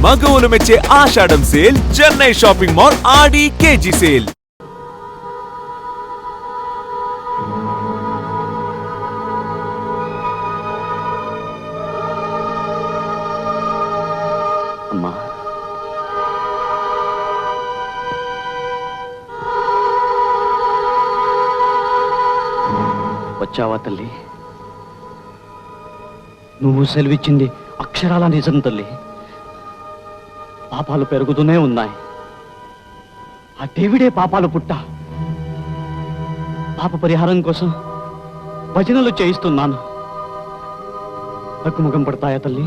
మగవులు మెచ్చే ఆషాఢం sale Chennai shopping mall ఆడి KG sale. అమ్మా, వచ్చావా తల్లి? నువ్వు సెలవిచ్చింది అక్షరాల నిజం తల్లి. పాపాలు పెరుగుతూనే ఉన్నాయి. ఆ డేవిడే పాపాలు పుట్ట. పాప పరిహారం కోసం భజనలు చేయిస్తున్నాను. తగ్గుముఖం పడతాయా తల్లి?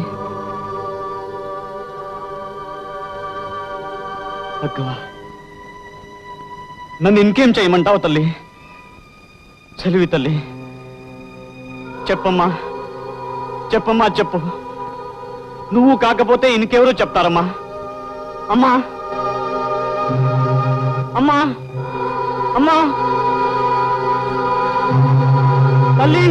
తగ్గవా? నన్ను ఇంకేం చేయమంటావు తల్లి? సెలివి తల్లి, చెప్పమ్మా, చెప్పమ్మా, చెప్పు. నువ్వు కాకపోతే ఇంకెవరో చెప్తారమ్మా. అమ్మా, అమ్మా, అమ్మా, తల్లి.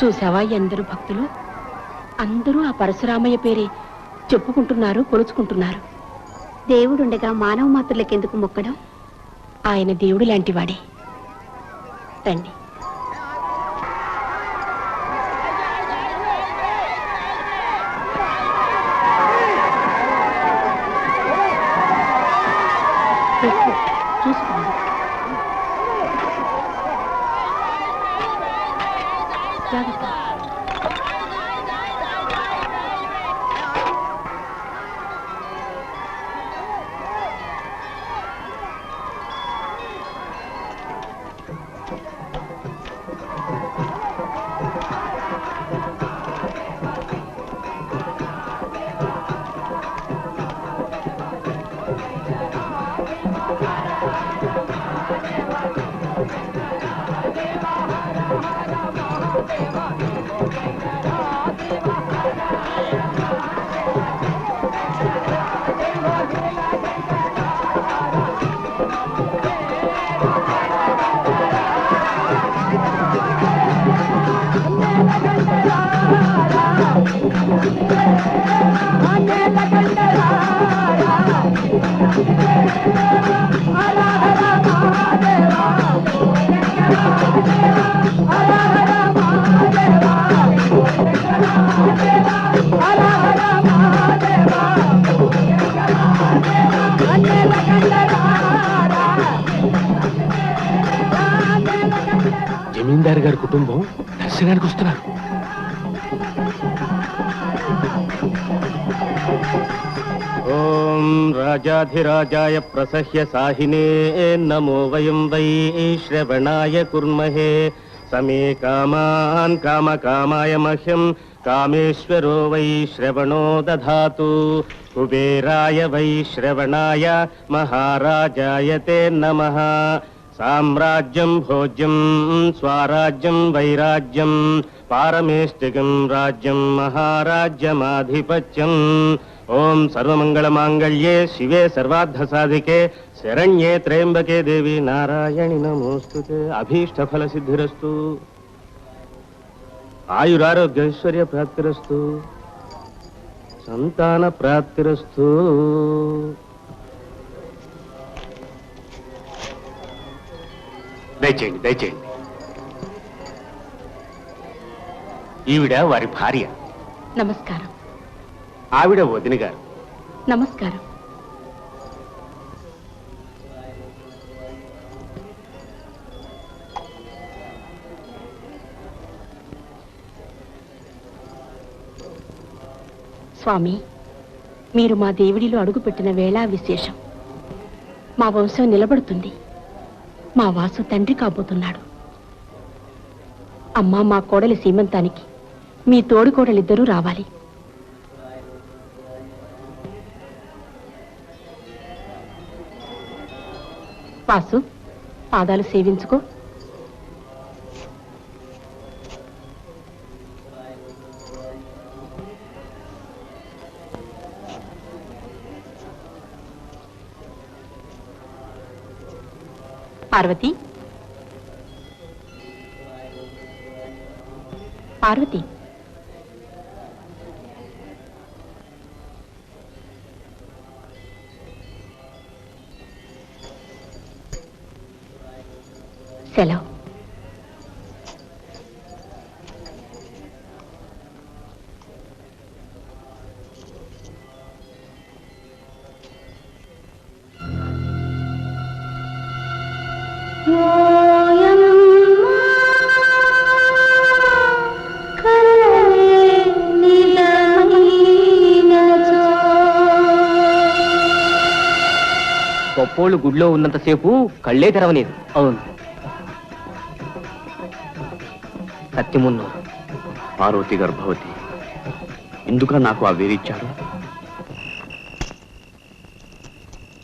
చూసావా ఎందరు భక్తులు అందరూ ఆ పరశురామయ్య పేరే చెప్పుకుంటున్నారు, కొలుచుకుంటున్నారు. దేవుడుండగా మానవ మాత్రులకెందుకు మొక్కడం? ఆయన దేవుడు లాంటివాడే. తండ్రి, చూసుకోండి. జాగ్రత్త. జమీందారు గారి కుటుంబం దర్శనానికి వస్తున్నారు. ఓం రాజాధిరాజాయ ప్రసహ్య సాహినే నమో వయం వై శ్రవణాయ కుర్మహే సమే కామాన్ కామకామాయ మహ్యం కామేశ్వరో వై శ్రవణో దధాతు కుబేరాయ వై శ్రవణాయ మహారాజాయ తే నమః. సామ్రాజ్యం భోజ్యం స్వరాజ్యం వైరాజ్యం పారమేష్టికం రాజ్యం మహారాజ్యమాధిపత్యం ఓం సర్వమంగళమాంగళ్యే శివే సర్వార్థసాధికే శరణ్యే త్రయంబకే దేవి నారాయణి నమోస్తుతే. అభీష్టఫల సిద్ధిరస్తు. ఆయురారోగ్యైశ్వర్య ప్రాప్తిరస్తు. సంతాన ప్రాప్తిరస్తు. దయచేయండి దయచేయండి. ఈవిడ వారి భార్య. నమస్కారం. ఆవిడ వదిన గారు. నమస్కారం. స్వామి, మీరు మా దేవుడిలో అడుగుపెట్టిన వేళ విశేషం. మా వంశం నిలబడుతుంది. మా వాసు తండ్రి కాబోతున్నాడు. అమ్మా, మా కోడలి సీమంతానికి మీ తోడి కోడలిద్దరూ రావాలి. వాసు, పాదాలు సేవించుకో. పార్వతి, పార్వతి, సెలవు. గొప్పోళ్ళు గుడిలో ఉన్నంతసేపు కళ్ళే తెరవలేదు. అవును, సత్యమున్న పార్వతి గర్భవతి. ఎందుక నాకు ఆ వేరిచ్చారు?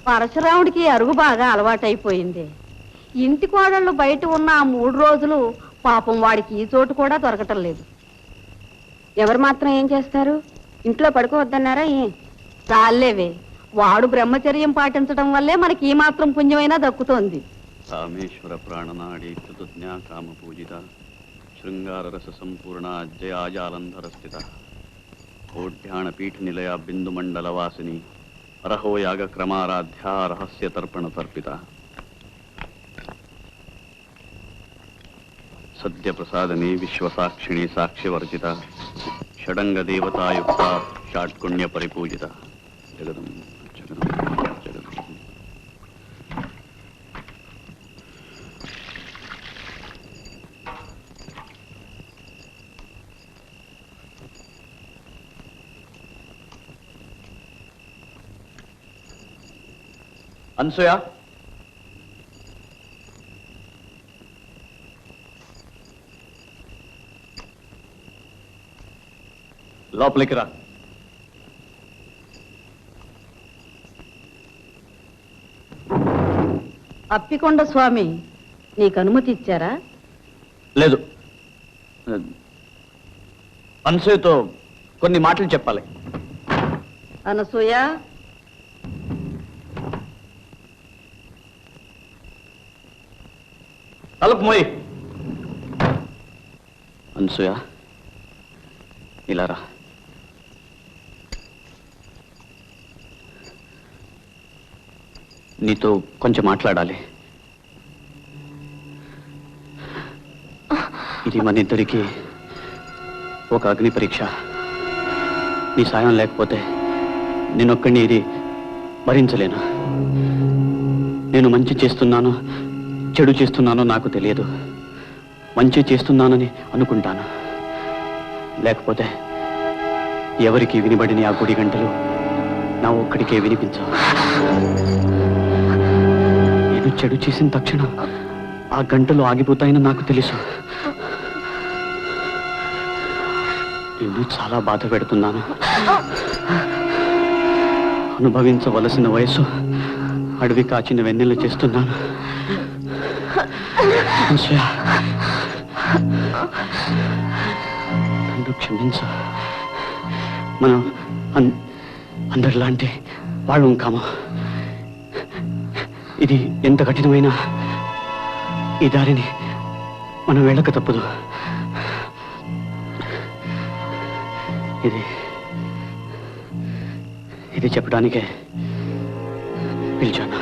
పరశురాముడికి అరుగు బాగా అలవాటైపోయింది. ఇంటి కోడళ్ళు బయట ఉన్న ఆ 3 రోజులు పాపం వాడికి ఈ చోటు కూడా దొరకటం లేదు. ఎవరు మాత్రం ఏం చేస్తారు? ఇంట్లో పడుకోవద్దన్నారా? చాలేవే, వాడు బ్రహ్మచర్యం పాటించడం వల్లే మనకి ఈ మాత్రం పుణ్యమైనా దక్కుతోంది. రామేశ్వర ప్రాణనాడి కృతజ్ఞా కామ పూజిత శృంగార రస సంపూర్ణ జయాజాలంధర స్థిత ఓఢ్యాణ పీఠ నిలయ బిందు మండల వాసిని అరహో యాగ క్రమారాధ్య రహస్య తర్పణ తర్పిత సద్య ప్రసాదనే విశ్వసాక్షిణి సాక్ష్యవర్జిత షడంగ దేవతాయుక్త షాట్కుణ్య పరిపూజిత జగదం జగదం జగదం. అనసూయ, లోపలికి రా. అప్పికొండ స్వామి నీకు అనుమతి ఇచ్చారా? లేదు, అనసూయతో కొన్ని మాటలు చెప్పాలి. అనసూయ, తలుపు మోయి. అనసూయ, ఇలా రా. నీతో కొంచెం మాట్లాడాలి. ఇది మన ఇద్దరికి ఒక అగ్ని పరీక్ష. నీ సాయం లేకపోతే నేనొక్కడిని ఇది భరించలేను. నేను మంచి చేస్తున్నాను చెడు చేస్తున్నానో నాకు తెలియదు. మంచి చేస్తున్నానని అనుకుంటాను, లేకపోతే ఎవరికి వినబడిన ఆ గుడి గంటలు నా ఒక్కడికే వినిపించవు. నేను చెడు చేసిన తక్షణం ఆ గంటలు ఆగిపోతాయని నాకు తెలుసు. నిన్ను చాలా బాధ పెడుతున్నాను. అనుభవించవలసిన వయసు అడవి కాచిన వెన్నెల చేస్తున్నాను. నన్ను క్షమించు. మనం అందరిలాంటి వాళ్ళు కామా. ఇది ఎంత కఠినమైన ఈ దారిని మనం వెళ్ళక తప్పదు. ఇది చెప్పడానికే పిలిచాను.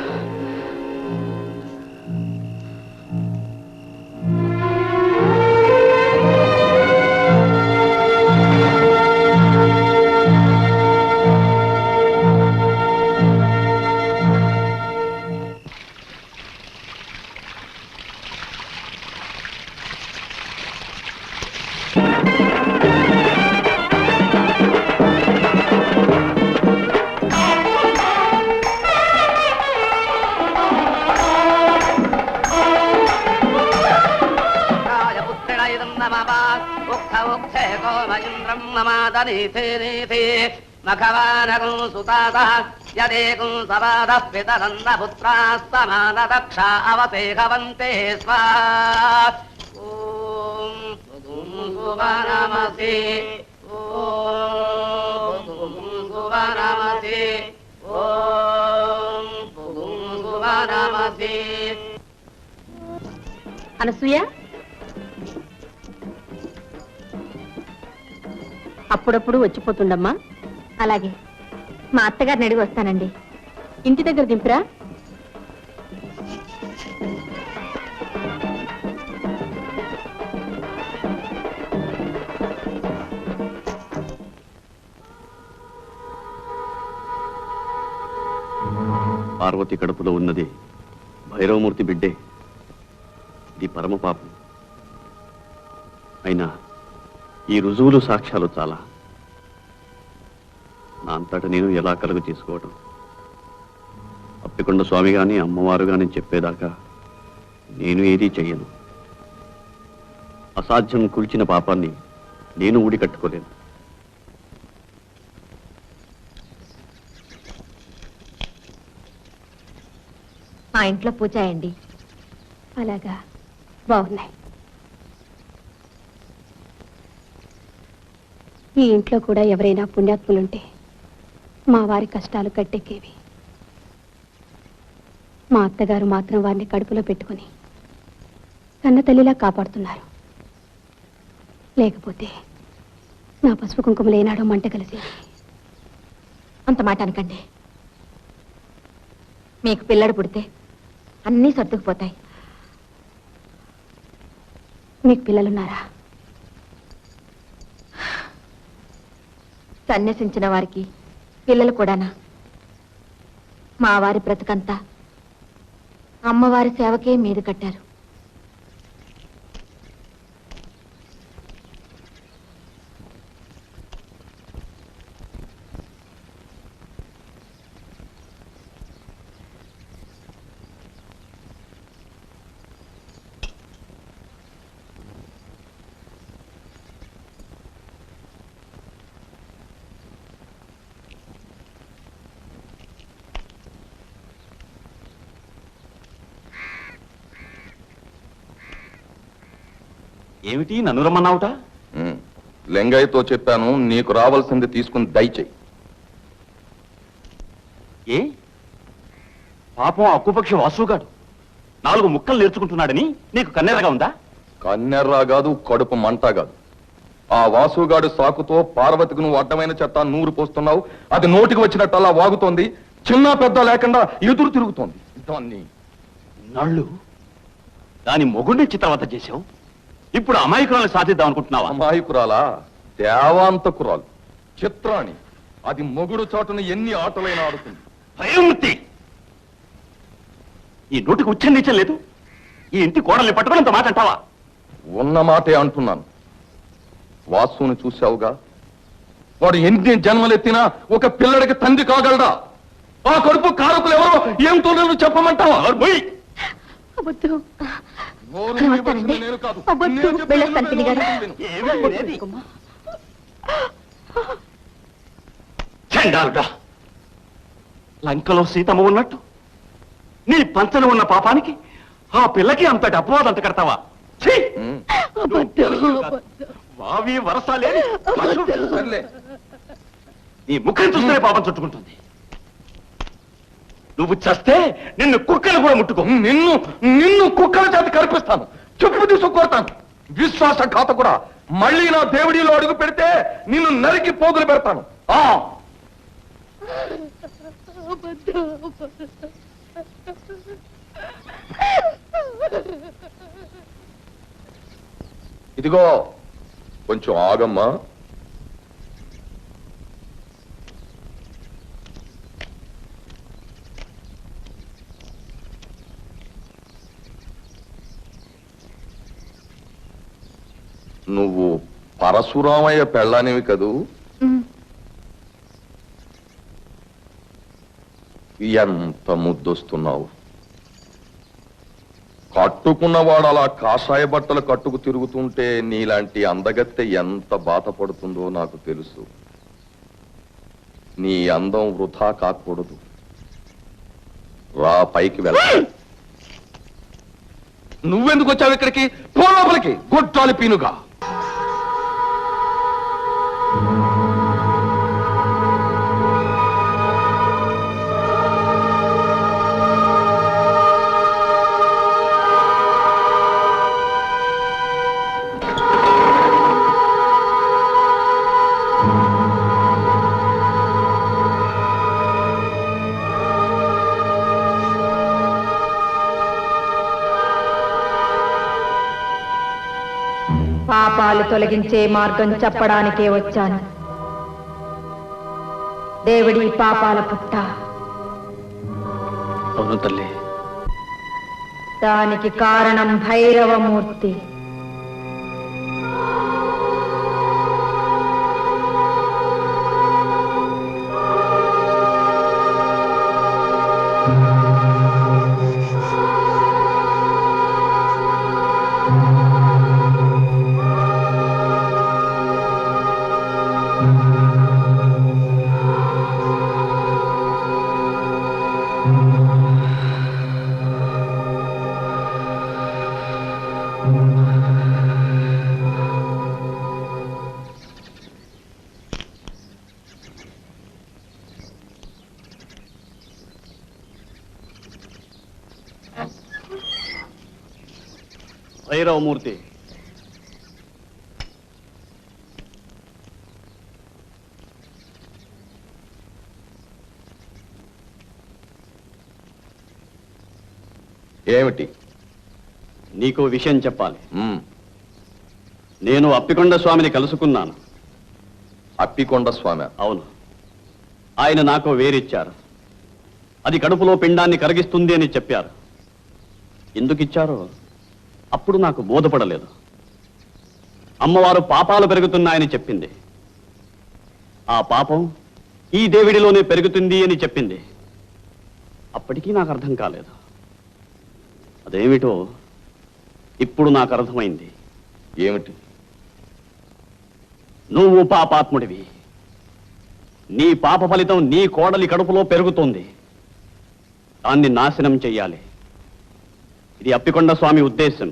యదేకం సవాద పితరన్న పుత్రాస్తమాన దక్ష అవసేహవంతే స్వాహ. ఓం సువనమసి ఓం సువనమసి ఓం సువనమసి. అనసూయ, అప్పుడప్పుడు వచ్చిపోతుండమ్మా. అలాగే, మా అత్తగారిని అడిగి వస్తానండి. ఇంటి దగ్గర దింపురా. పార్వతి కడుపులో ఉన్నది భైరవమూర్తి బిడ్డే. ఇది పరమ పాపం. అయినా ఈ రుజువులు సాక్ష్యాలు చాలా. నా అంతటా నేను ఎలా కలుగు చేసుకోవటం? అప్పికొండ స్వామి గాని అమ్మవారు గాని చెప్పేదాకా నేను ఏదీ చెయ్యను. అసాధ్యం కూల్చిన పాపాన్ని నేను ఊడి కట్టుకోలేను. మా ఇంట్లో పూజ అయ్యండి. అలాగా, బాగున్నాయి. ఈ ఇంట్లో కూడా ఎవరైనా పుణ్యాత్ములుంటే మా వారి కష్టాలు కట్టెక్కేవి. మా అత్తగారు మాత్రం వారిని కడుపులో పెట్టుకుని కన్న తల్లిలా కాపాడుతున్నారు. లేకపోతే నా పసుపు కుంకుమలు ఏనాడో మంట కలిసేది. అంత మాట అనకండి. మీకు పిల్లడు పుడితే అన్నీ సర్దుకుపోతాయి. మీకు పిల్లలున్నారా? సన్యసించిన వారికి పిల్లలు కూడానా? మా వారి బ్రతుకంతా అమ్మవారి సేవకే మీద కట్టారు. ఏమిటి నన్ను రమ్మన్నావుట? లింగయ్యతో చెప్పాను, నీకు రావాల్సింది తీసుకుని దయచేయి. ఏ పాపం అక్కుపక్షి వాసుగాడు 4 ముక్కలు నేర్చుకుంటున్నాడని నీకు కన్నెరగా ఉందా? కన్నెర్రా కాదు, కడుపు మంట కాదు. ఆ వాసుగాడు సాకుతో పార్వతికి నువ్వు అడ్డమైన చెత్త నూరు పోస్తున్నావు. అది నోటికి వచ్చినట్టు అలా వాగుతోంది. చిన్న పెద్ద లేకుండా ఎదురు తిరుగుతోంది. దాన్ని నళ్ళు దాని మొగుడిని చిత్రవత చేశావు. ఇప్పుడు అమాయకురాలను సాధిద్దాం అనుకుంటున్నావా? అమాయకురాలా? దేవాంతకురాలు, చిత్రాణి. అది మొగుడు చాటున ఎన్ని ఆటలైనా ఆడుతుంది. భయముత్తి, ఈ నోటికి ఉచ్చరించం లేదు. ఈ ఇంటి కోడల్ని పట్టుకుని అంత మాట అంటావా? ఉన్న మాటే అంటున్నాను. వాసుని చూశావుగా, వాడు ఎన్ని జన్మలెత్తినా ఒక పిల్లడికి తండ్రి కాగలడా? ఆ కడుపు కారకులు ఎవరో ఏమిటో నేను చెప్పమంటావా? నేను కాదు. చండాలుడా, లంకలో సీతమ్మ ఉన్నట్టు నీ పంచన ఉన్న పాపానికి ఆ పిల్లకి అంతటి అపవాదం అంత కడతావా? వావి వరసాలే. నీ ముఖం చూస్తే పాపం చుట్టుకుంటుంది. నువ్వు చస్తే నిన్ను కుక్కలు కూడా ముట్టుకో. నిన్ను కుక్కల చేత కనిపిస్తాను, చెప్పు తీసుకొడతాను. విశ్వాసఘాతకుడా, మళ్ళీ నా దేవుడిలో అడుగు పెడితే నిన్ను నరికి పోగులు పెడతాను. ఇదిగో కొంచెం ఆగమ్మా. నువ్వు పరశురామయ్య పెళ్ళానివి కదూ? ఎంత ముద్దొస్తున్నావు. కట్టుకున్నవాడు అలా కాషాయ బట్టలు కట్టుకు తిరుగుతుంటే నీలాంటి అందగత్తె ఎంత బాధపడుతుందో నాకు తెలుసు. నీ అందం వృధా కాకూడదు. రా, పైకి వెళ్ళ. నువ్వెందుకు వచ్చావు ఇక్కడికి? పో లోపలికి, గొట్టాలి పీనుగా. పాపాలు తొలగించే మార్గం చెప్పడానికే వచ్చాను. దేవుడి పాపాల పుట్ట. అవును తల్లి. దానికి కారణం భైరవమూర్తి. భైరవమూర్తి, ఏమిటి? నీకో విషయం చెప్పాలి. నేను అప్పికొండ స్వామిని కలుసుకున్నాను. అప్పికొండ స్వామి? అవును. ఆయన నాకు వేరిచ్చారు. అది కడుపులో పిండాన్ని కరిగిస్తుంది అని చెప్పారు. ఎందుకు ఇచ్చారో అప్పుడు నాకు బోధపడలేదు. అమ్మవారు పాపాలు పెరుగుతున్నాయని చెప్పింది. ఆ పాపం ఈ దేవుడిలోనే పెరుగుతుంది అని చెప్పింది. అప్పటికీ నాకు అర్థం కాలేదు. అదేమిటో ఇప్పుడు నాకు అర్థమైంది. ఏమిటి? నువ్వు పాపాత్ముడివి. నీ పాప ఫలితం నీ కోడలి కడుపులో పెరుగుతోంది. దాన్ని నాశనం చెయ్యాలి. ఇది అప్పికొండ స్వామి ఉద్దేశం,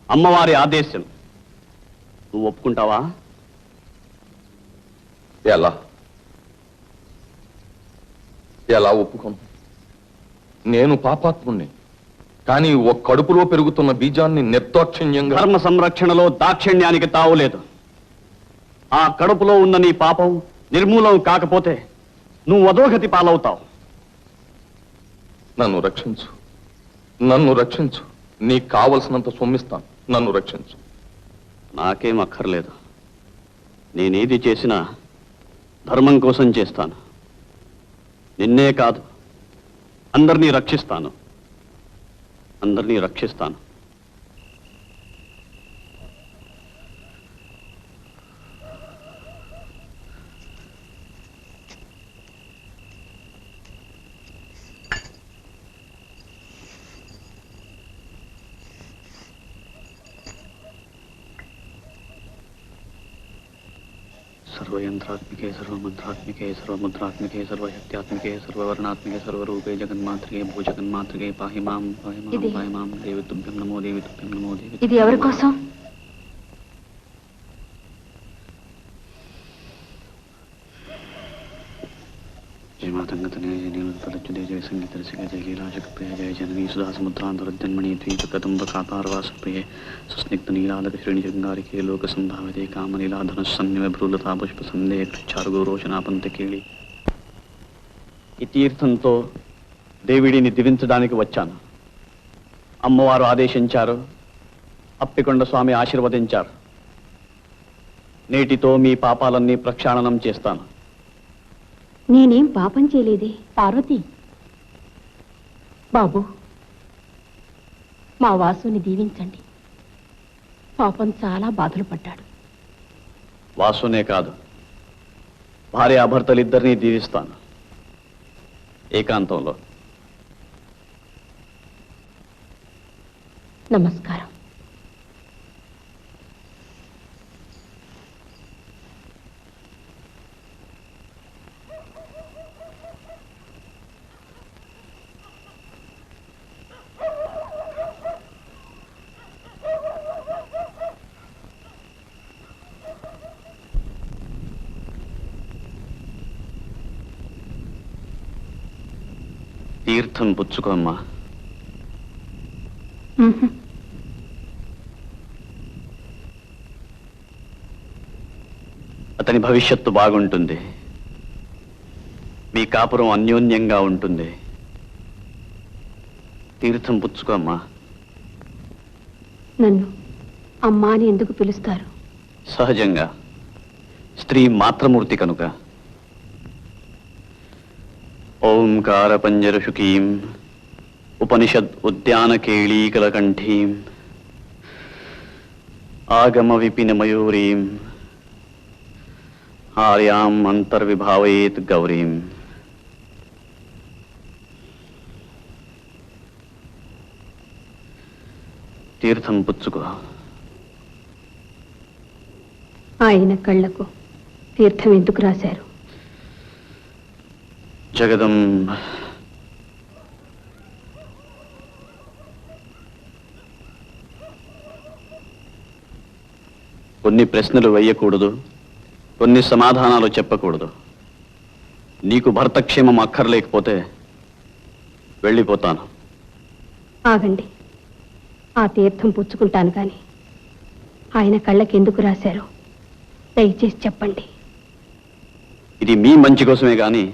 అమ్మవారి ఆదేశం. నువ్వు ఒప్పుకుంటావా? ఎలా ఎలా ఒప్పుకోను? నేను పాపాత్ముణ్ణి, కానీ ఒక కడుపులో పెరుగుతున్న బీజాన్ని నిర్దాక్షిణ్యంగా... ధర్మ సంరక్షణలో దాక్షిణ్యానికి తావులేదు. ఆ కడుపులో ఉన్న నీ పాపం నిర్మూలం కాకపోతే నువ్వు అధోగతి పాలవుతావు. నన్ను రక్షించు, నన్ను రక్షించు. నీకు కావలసినంత సొమ్మిస్తాను, నన్ను రక్షించు. నాకేం అక్కర్లేదు. నేనేది చేసినా ధర్మం కోసం చేస్తాను. నిన్నే కాదు, అందరినీ రక్షిస్తాను. అందరినీ రక్షిస్తాను. सर्वयंत्रात्मिके सर्वमंत्रात्मिके सर्वमुद्रात्मिके सर्वशक्त्यात्मिके सर्ववर्णात्मिके सर्वरूपे जगन्मात्रिके भूजगन्मात्रिके पाहि मां देवी तुभ्यं नमो देवी तुभ्यं नमो देवी. ఇది ఎవరి కోసం? సంగీతరసికజలీలాశక్ప్రియ జయ జననీ సుధాసముద్రాంతరజన్మణి ద్వీపకదంబకాతారవాసప్రియ సుస్నిగ్ధనీలాలకశ్రేణిశృంగారికే లోకసంధావితే కామలీలాధనస్సన్నివభ్రూలతా పుష్పసందే కృచ్చారుగోరోషణాపంతకేళి. ఈ తీర్థంతో దేవిడిని దివించడానికి వచ్చాను. అమ్మవారు ఆదేశించారు, అప్పికొండ స్వామి ఆశీర్వదించారు. నేటితో మీ పాపాలన్నీ ప్రక్షాళనం చేస్తాను. నేనేం పాపం చేయలేదే. పార్వతి, బాబు, మా వాసుని దీవించండి. పాపం చాలా బాధలు పడ్డాడు. వాసునే కాదు, భార్యాభర్తలిద్దరినీ దీవిస్తాను ఏకాంతంలో. నమస్కారం. తీర్థం పుచ్చుకోమ్మా. అతని భవిష్యత్తు బాగుంటుంది. మీ కాపురం అన్యోన్యంగా ఉంటుంది. తీర్థం పుచ్చుకోమ్మా. నన్ను అమ్మా అని ఎందుకు పిలుస్తారు? సహజంగా, స్త్రీ మాతృమూర్తి కనుక. ఓంకార పంజరశుకీం ఉపనిషద్ ఉద్యాన కేళీకలకంఠీం ఆగమ విపిన మయూరీం ఆర్యాం అంతర్విభావయేత్ గౌరీం. తీర్థం పుచ్చుకో. ఆయన కళ్ళకు తీర్థం ఎందుకు రాశారు? జగదంబ కొన్ని ప్రశ్నలు వేయకూడదు, కొన్ని సమాధానాలు చెప్పకూడదు. నీకు భర్తక్షేమం అక్కర్లేకపోతే వెళ్ళిపోతాను. ఆగండి, ఆ తీర్థం పుచ్చుకుంటాను కానీ ఆయన కళ్ళకి ఎందుకు రాశారో దయచేసి చెప్పండి. ఇది మీ మంచి కోసమే గాని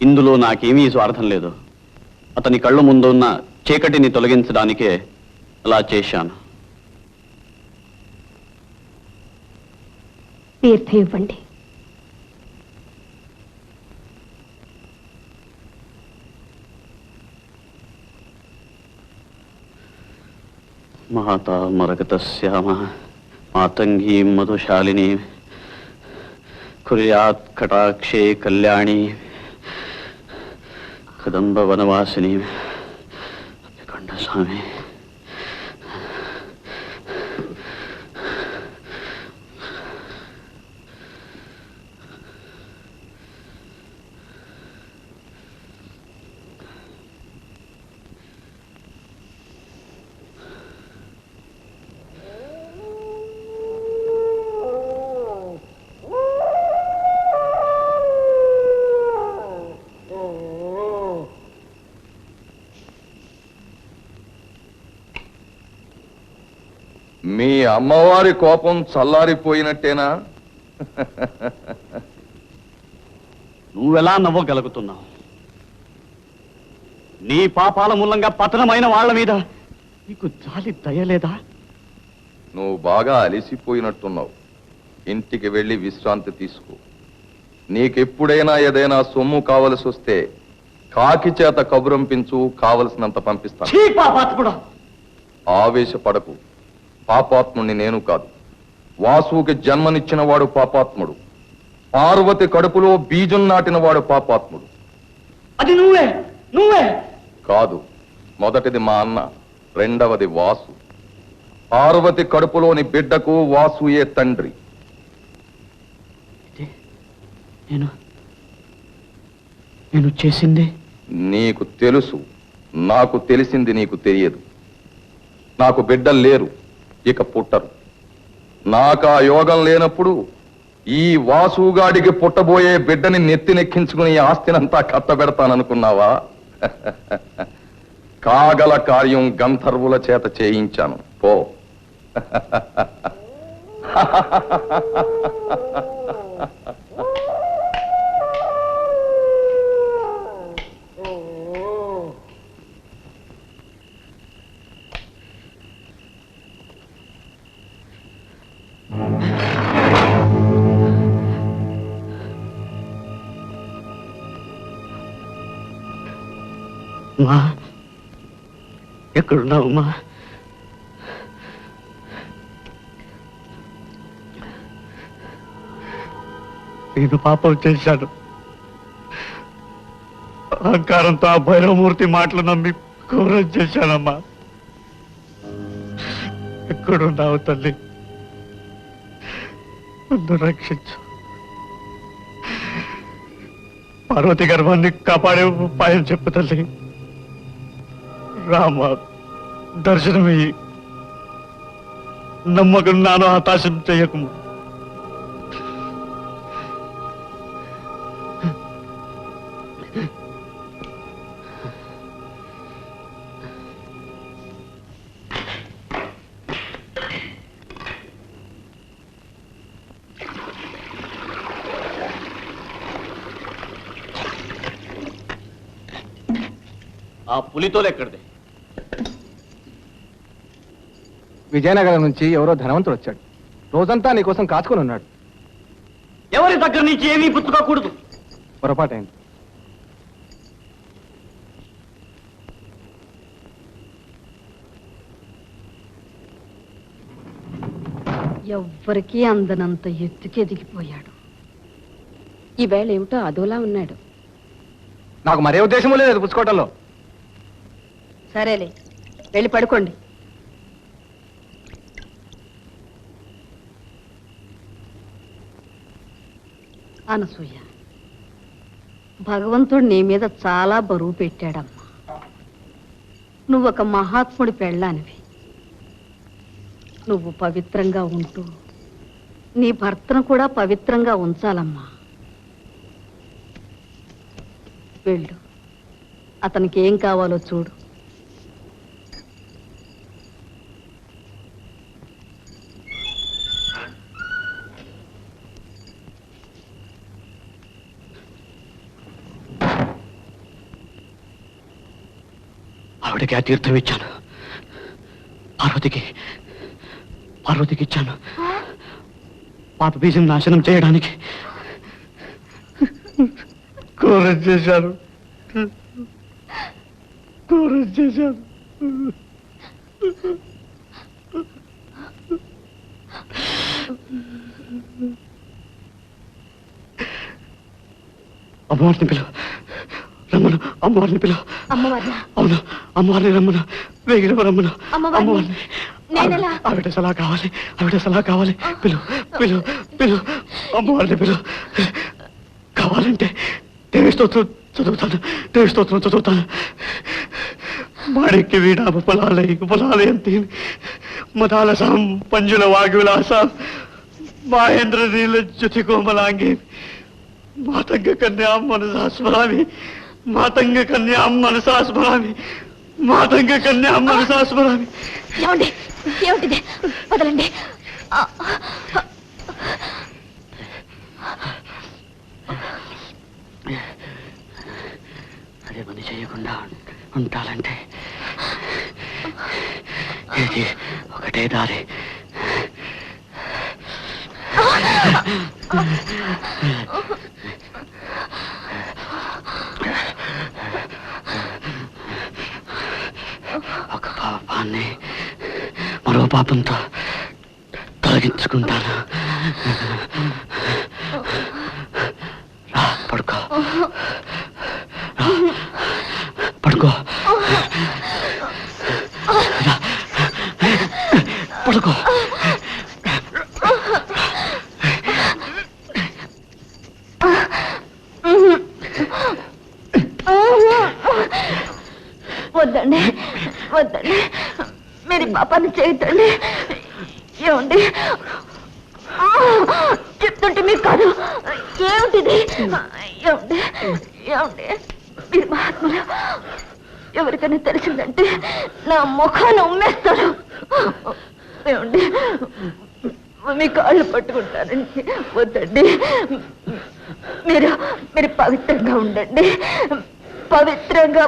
ఇందులో నాకేమీ స్వార్థం లేదు. అతని కళ్ళ ముందున్న చీకటిని తొలగించడానికే అలా చేశాను. తీర్థం ఇవ్వండి. మాతా మరగతశ్యామ మాతంగీ మధుశాలిని కుర్యాత్ కటాక్షే కళ్యాణి కదంబ వనవాసిని అప్పికొండ స్వామి. మీ అమ్మవారి కోపం చల్లారిపోయినట్టేనా? నువ్వెలా నవ్వగలుగుతున్నావు? నీ పాపాల మూలంగా పతనమైన వాళ్ళ మీద నీకు జాలి దయలేదా? నువ్వు బాగా అలసిపోయినట్టున్నావు. ఇంటికి వెళ్ళి విశ్రాంతి తీసుకో. నీకెప్పుడైనా ఏదైనా సొమ్ము కావలసి వస్తే కాకి చేత కబురంపించు, కావలసినంత పంపిస్తాను. ఆవేశపడకు. పాపాత్ముడిని నేను కాదు. వాసుకి జన్మనిచ్చిన వాడు పాపాత్ముడు. పార్వతి కడుపులో బీజం నాటిన వాడు పాపాత్ముడు. అది నువ్వే నువ్వే కాదు. మొదటిది మా అన్న, రెండవది వాసు. పార్వతి కడుపులోని బిడ్డకు వాసుయే తండ్రి. నేను చేసింది నీకు తెలుసు, నాకు తెలిసింది నీకు తెలియదు. నాకు బిడ్డలు లేరు, ఇక పుట్టరు. నాకు ఆ యోగం లేనప్పుడు ఈ వాసుగాడికి పుట్టబోయే బిడ్డని నెత్తినెక్కించుకుని ఆస్తినంతా కట్టబెడతాననుకున్నావా? కాగల కార్యం గంధర్వుల చేత చేయించాను పో. అమ్మా, ఎక్కడున్నావు అమ్మా? నేను పాపం చేశాను. అహంకారంతో ఆ భైరవమూర్తి మాటలు నమ్మి ఘోరం చేశానమ్మా. ఎక్కడున్నావు తల్లి? నన్ను రక్షించు. పార్వతి గర్భాన్ని కాపాడే ఉపాయం చెప్పు తల్లి. రామ, దర్శనమియ్యి. నమ్మకం నాను హతాశం చేయకు. ఆ పులితోలు ఎక్కడిది? విజయనగరం నుంచి ఎవరో ధనవంతుడు వచ్చాడు. రోజంతా నీకోసం కాచుకొని ఉన్నాడు. ఎవరి దగ్గర నుంచి ఏమీ పుచ్చుకోకూడదు. పొరపాటైంది. ఎవ్వరికీ అందనంత ఎత్తుకెదిగిపోయాడు. ఈవేళ ఏమిటో అదోలా ఉన్నాడు. నాకు మరే ఉద్దేశమూ లేదు పుచ్చుకోవటంలో. సరేలే, వెళ్ళి పడుకోండి. అనసూయ, భగవంతుడు నీ మీద చాలా బరువు పెట్టాడమ్మా. నువ్వొక మహాత్ముడి పెళ్ళానివి. నువ్వు పవిత్రంగా ఉంటూ నీ భర్తను కూడా పవిత్రంగా ఉంచాలమ్మా. వెళ్ళు, అతనికి ఏం కావాలో చూడు. ఆవిడకి ఆ తీర్థం ఇచ్చాను. పార్వతికి ఇచ్చాను. పాప బీజం నాశనం చేయడానికి. ఘోరం చేశాను. అమ్మవారిని పిలువ, రమ్మను. అమ్మవారిని పిలువ. అవును, అమ్మవారిని రమ్మను. వేగిరవ రమ్మను. అమ్మవారిని. ఆవిడ సలహా కావాలి. పిలు. అమ్మవారిని పిలు. కావాలంటే దేవి స్తోత్రం చదువుతాను. మాణిక్య వీణాభ పొలాలయంతి మదాలసాం పంజుల వాగ్విలాసాం మహేంద్ర నీల జ్యుతి కోమలాంగి మాతంగ కన్యాం మనసా స్మరామి. ఏమిటిది? వదలండి. అదే పని చేయకుండా ఉంటాలంటే ఇది ఒకటే దారి. ఒక పాపాన్ని మరో పాపంతో తొలగించుకుంటాను. రా, పడుకో. పడుకో. వద్దండి, మీరు పాపాన్ని చేయొద్దండి. ఏమండి చెప్తుంటే మీకు కాదు. ఏమిటిది? ఏమండి మీరు మహాత్ములు ఎవరికైనా తెలిసిందంటే నా ముఖాన్ని ఉమ్మేస్తారు. ఏమండి మీ కాళ్ళు పట్టుకుంటారండి. వద్దండి, మీరు మీరు పవిత్రంగా ఉండండి. పవిత్రంగా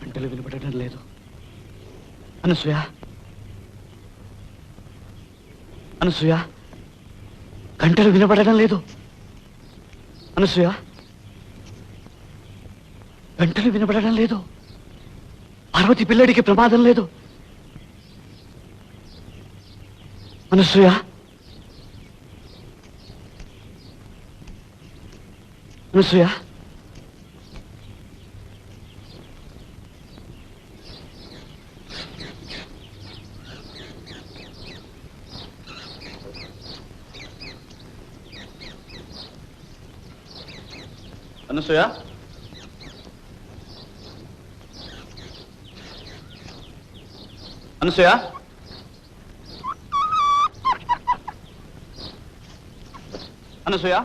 గంటలు వినపడటం లేదు. అనసూయ, అనసూయ, గంటలు వినపడటం లేదు. అనసూయ, గంటలు వినపడటం లేదు. పార్వతి పిల్లడికి ప్రమాదం లేదు. అనసూయ, అనసూయ, అనసూయ, అనసూయ, అనసూయ,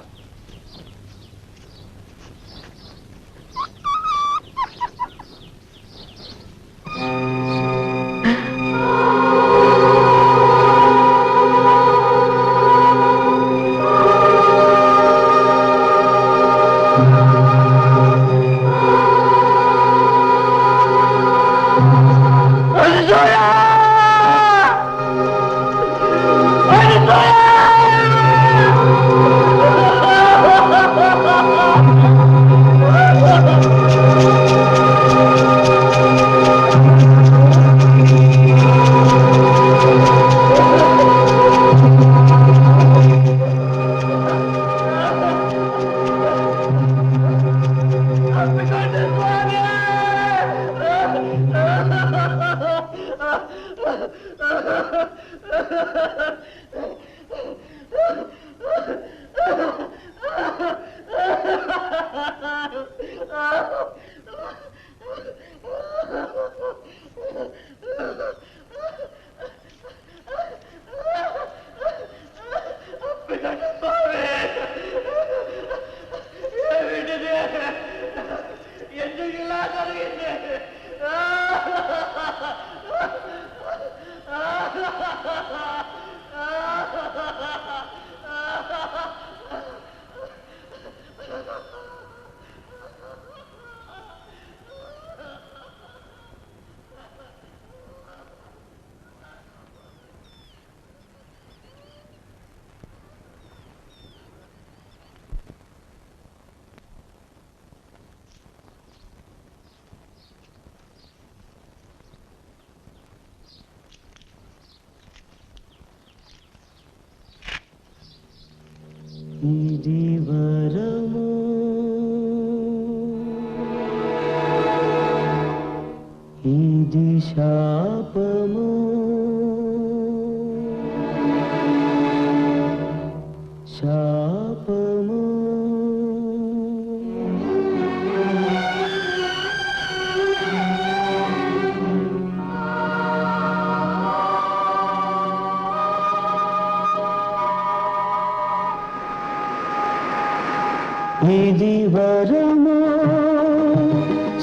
ఇది వరము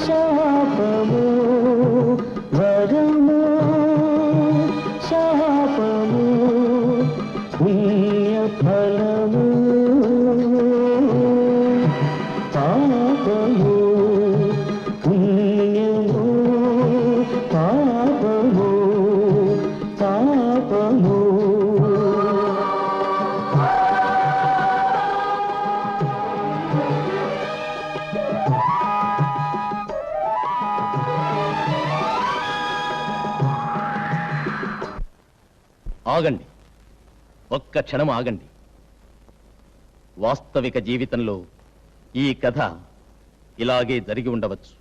శాపము వరము శాపము పుణ్య ఫలము పాపము పుణ్యము పాపము పాపము ఆగండి, ఒక్క క్షణం ఆగండి. వాస్తవిక జీవితంలో ఈ కథ ఇలాగే జరిగి ఉండవచ్చు.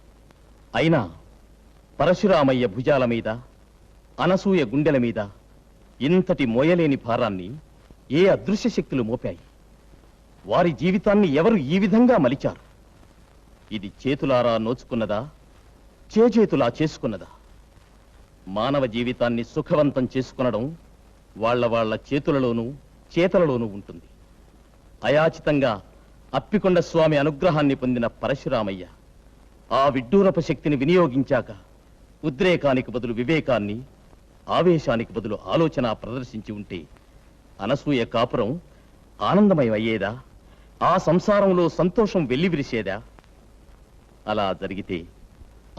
అయినా పరశురామయ్య భుజాల మీద, అనసూయ గుండెల మీద ఇంతటి మోయలేని భారాన్ని ఏ అదృశ్య శక్తులు మోపాయి? వారి జీవితాన్ని ఎవరు ఈ విధంగా మలిచారు? ఇది చేతులారా నోచుకున్నదా, చేతులా చేసుకున్నదా? మానవ జీవితాన్ని సుఖవంతం చేసుకునడం వాళ్ళ చేతులలోనూ చేతలలోనూ ఉంటుంది. అయాచితంగా అప్పికొండ స్వామి అనుగ్రహాన్ని పొందిన పరశురామయ్య ఆ విడ్డూరప శక్తిని వినియోగించాక ఉద్రేకానికి బదులు వివేకాన్ని, ఆవేశానికి బదులు ఆలోచన ప్రదర్శించి ఉంటే అనసూయ కాపురం ఆనందమయం అయ్యేదా? ఆ సంసారంలో సంతోషం వెల్లివిరిసేదా? అలా జరిగితే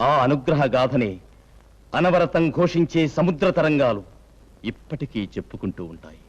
ఆ అనుగ్రహ గాథనే అనవరతం ఘోషించే సముద్ర తరంగాలు ఇప్పటికీ చెప్పుకుంటూ ఉంటాయి.